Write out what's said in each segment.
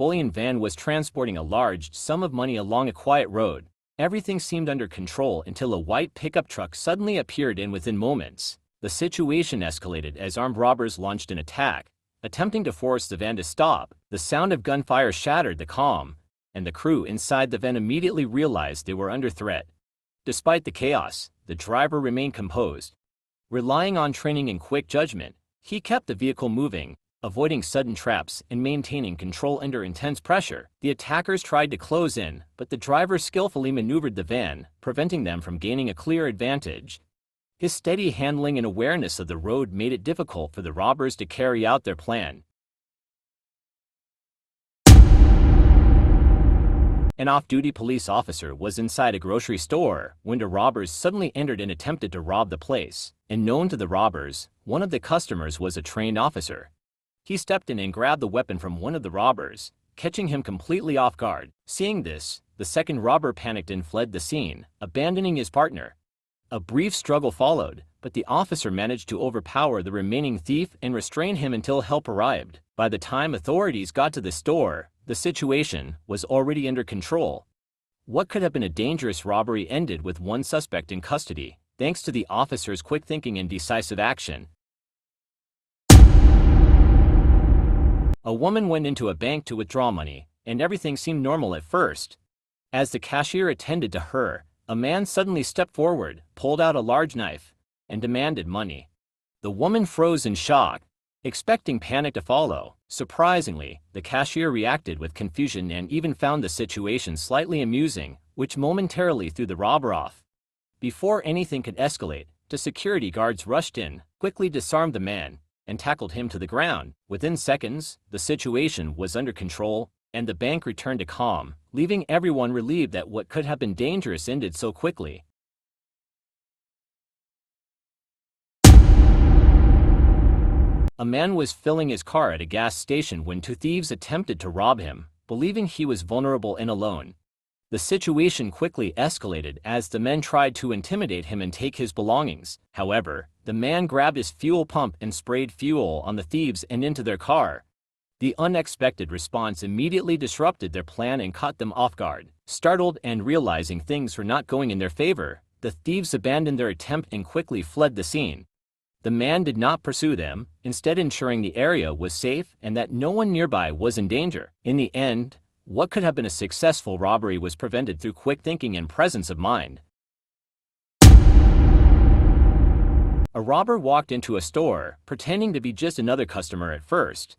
bullion van was transporting a large sum of money along a quiet road. Everything seemed under control until a white pickup truck suddenly appeared, and within moments, the situation escalated as armed robbers launched an attack, attempting to force the van to stop. The sound of gunfire shattered the calm, and the crew inside the van immediately realized they were under threat. Despite the chaos, the driver remained composed. Relying on training and quick judgment, he kept the vehicle moving, avoiding sudden traps and maintaining control under intense pressure. The attackers tried to close in, but the driver skillfully maneuvered the van, preventing them from gaining a clear advantage. His steady handling and awareness of the road made it difficult for the robbers to carry out their plan. An off-duty police officer was inside a grocery store when the robbers suddenly entered and attempted to rob the place. And known to the robbers, one of the customers was a trained officer. He stepped in and grabbed the weapon from one of the robbers, catching him completely off guard. Seeing this, the second robber panicked and fled the scene, abandoning his partner. A brief struggle followed, but the officer managed to overpower the remaining thief and restrain him until help arrived. By the time authorities got to the store, the situation was already under control. What could have been a dangerous robbery ended with one suspect in custody, thanks to the officer's quick thinking and decisive action. A woman went into a bank to withdraw money, and everything seemed normal at first. As the cashier attended to her, a man suddenly stepped forward, pulled out a large knife, and demanded money. The woman froze in shock, expecting panic to follow. Surprisingly, the cashier reacted with confusion and even found the situation slightly amusing, which momentarily threw the robber off. Before anything could escalate, the security guards rushed in, quickly disarmed the man, and tackled him to the ground. Within seconds, the situation was under control, and the bank returned to calm, leaving everyone relieved that what could have been dangerous ended so quickly. A man was filling his car at a gas station when two thieves attempted to rob him, believing he was vulnerable and alone. The situation quickly escalated as the men tried to intimidate him and take his belongings. However, the man grabbed his fuel pump and sprayed fuel on the thieves and into their car. The unexpected response immediately disrupted their plan and caught them off guard. Startled and realizing things were not going in their favor, the thieves abandoned their attempt and quickly fled the scene. The man did not pursue them, instead ensuring the area was safe and that no one nearby was in danger. In the end, what could have been a successful robbery was prevented through quick thinking and presence of mind. A robber walked into a store, pretending to be just another customer at first.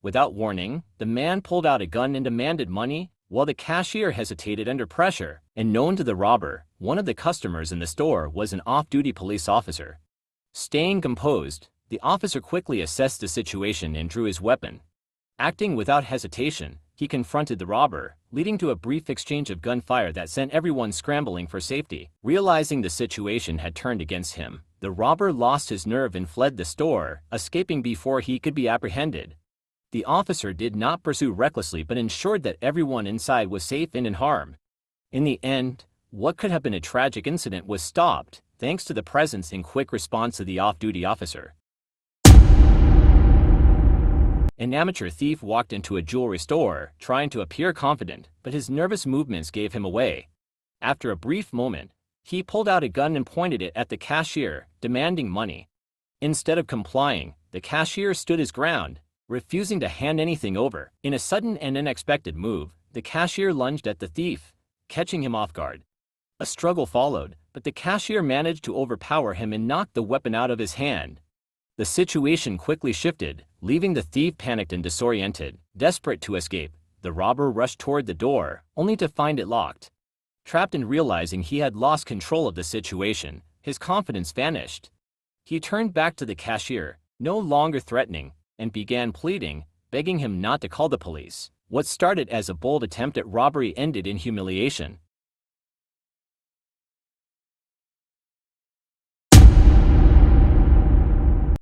Without warning, the man pulled out a gun and demanded money, while the cashier hesitated under pressure. And known to the robber, one of the customers in the store was an off-duty police officer. Staying composed, the officer quickly assessed the situation and drew his weapon. Acting without hesitation, he confronted the robber, leading to a brief exchange of gunfire that sent everyone scrambling for safety. Realizing the situation had turned against him, the robber lost his nerve and fled the store, escaping before he could be apprehended. The officer did not pursue recklessly but ensured that everyone inside was safe and unharmed. In the end, what could have been a tragic incident was stopped, thanks to the presence and quick response of the off-duty officer. An amateur thief walked into a jewelry store, trying to appear confident, but his nervous movements gave him away. After a brief moment, he pulled out a gun and pointed it at the cashier, demanding money. Instead of complying, the cashier stood his ground, refusing to hand anything over. In a sudden and unexpected move, the cashier lunged at the thief, catching him off guard. A struggle followed, but the cashier managed to overpower him and knock the weapon out of his hand. The situation quickly shifted, leaving the thief panicked and disoriented. Desperate to escape, the robber rushed toward the door, only to find it locked. Trapped and realizing he had lost control of the situation, his confidence vanished. He turned back to the cashier, no longer threatening, and began pleading, begging him not to call the police. What started as a bold attempt at robbery ended in humiliation.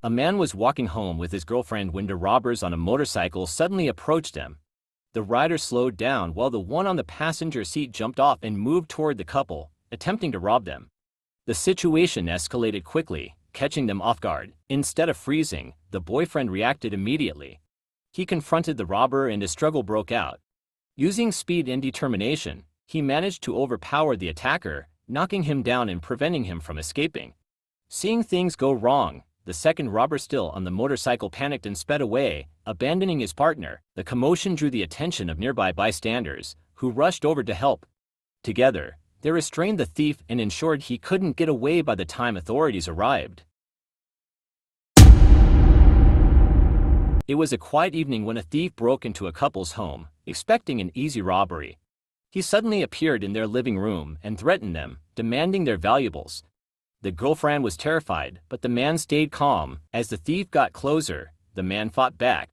A man was walking home with his girlfriend when the robbers on a motorcycle suddenly approached him. The rider slowed down while the one on the passenger seat jumped off and moved toward the couple, attempting to rob them. The situation escalated quickly, catching them off guard. Instead of freezing, the boyfriend reacted immediately. He confronted the robber and a struggle broke out. Using speed and determination, he managed to overpower the attacker, knocking him down and preventing him from escaping. Seeing things go wrong, the second robber still on the motorcycle panicked and sped away, abandoning his partner. The commotion drew the attention of nearby bystanders, who rushed over to help. Together, they restrained the thief and ensured he couldn't get away by the time authorities arrived. It was a quiet evening when a thief broke into a couple's home, expecting an easy robbery. He suddenly appeared in their living room and threatened them, demanding their valuables. The girlfriend was terrified, but the man stayed calm. As the thief got closer, the man fought back.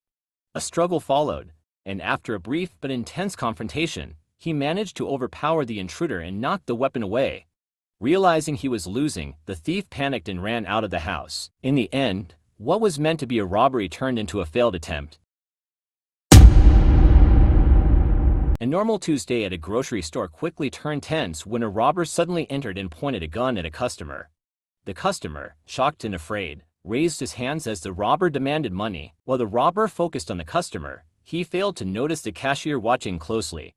A struggle followed, and after a brief but intense confrontation, he managed to overpower the intruder and knock the weapon away. Realizing he was losing, the thief panicked and ran out of the house. In the end, what was meant to be a robbery turned into a failed attempt. A normal Tuesday at a grocery store quickly turned tense when a robber suddenly entered and pointed a gun at a customer. The customer, shocked and afraid, raised his hands as the robber demanded money. While the robber focused on the customer, he failed to notice the cashier watching closely.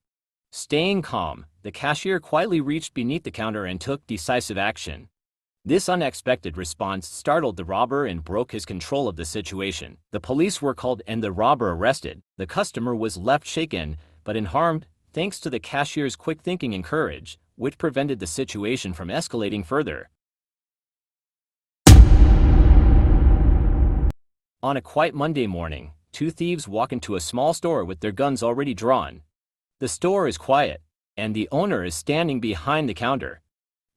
Staying calm, the cashier quietly reached beneath the counter and took decisive action. This unexpected response startled the robber and broke his control of the situation. The police were called and the robber arrested. The customer was left shaken but unharmed, thanks to the cashier's quick thinking and courage, which prevented the situation from escalating further. On a quiet Monday morning, two thieves walk into a small store with their guns already drawn. The store is quiet, and the owner is standing behind the counter.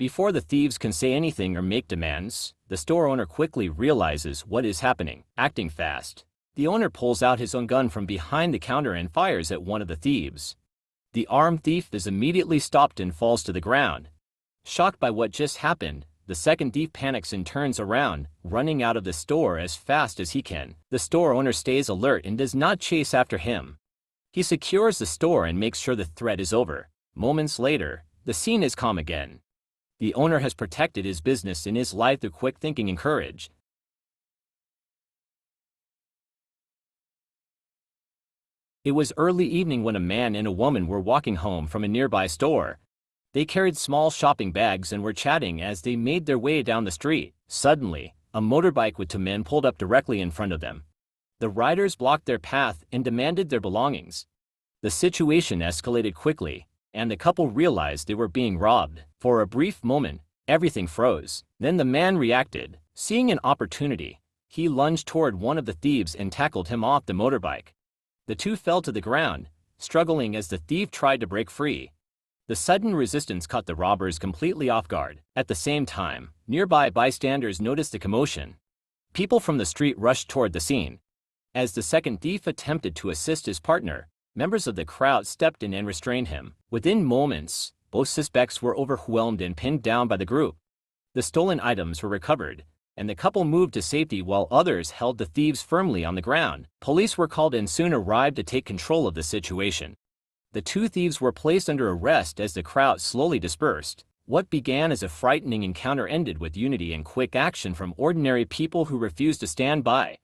Before the thieves can say anything or make demands, the store owner quickly realizes what is happening. Acting fast, the owner pulls out his own gun from behind the counter and fires at one of the thieves. The armed thief is immediately stopped and falls to the ground. Shocked by what just happened, the second thief panics and turns around, running out of the store as fast as he can. The store owner stays alert and does not chase after him. He secures the store and makes sure the threat is over. Moments later, the scene is calm again. The owner has protected his business and his life through quick thinking and courage. It was early evening when a man and a woman were walking home from a nearby store. They carried small shopping bags and were chatting as they made their way down the street. Suddenly, a motorbike with two men pulled up directly in front of them. The riders blocked their path and demanded their belongings. The situation escalated quickly, and the couple realized they were being robbed. For a brief moment, everything froze. Then the man reacted. Seeing an opportunity, he lunged toward one of the thieves and tackled him off the motorbike. The two fell to the ground, struggling as the thief tried to break free. The sudden resistance caught the robbers completely off guard. At the same time, nearby bystanders noticed the commotion. People from the street rushed toward the scene. As the second thief attempted to assist his partner, members of the crowd stepped in and restrained him. Within moments, both suspects were overwhelmed and pinned down by the group. The stolen items were recovered, and the couple moved to safety while others held the thieves firmly on the ground. Police were called and soon arrived to take control of the situation. The two thieves were placed under arrest as the crowd slowly dispersed. What began as a frightening encounter ended with unity and quick action from ordinary people who refused to stand by.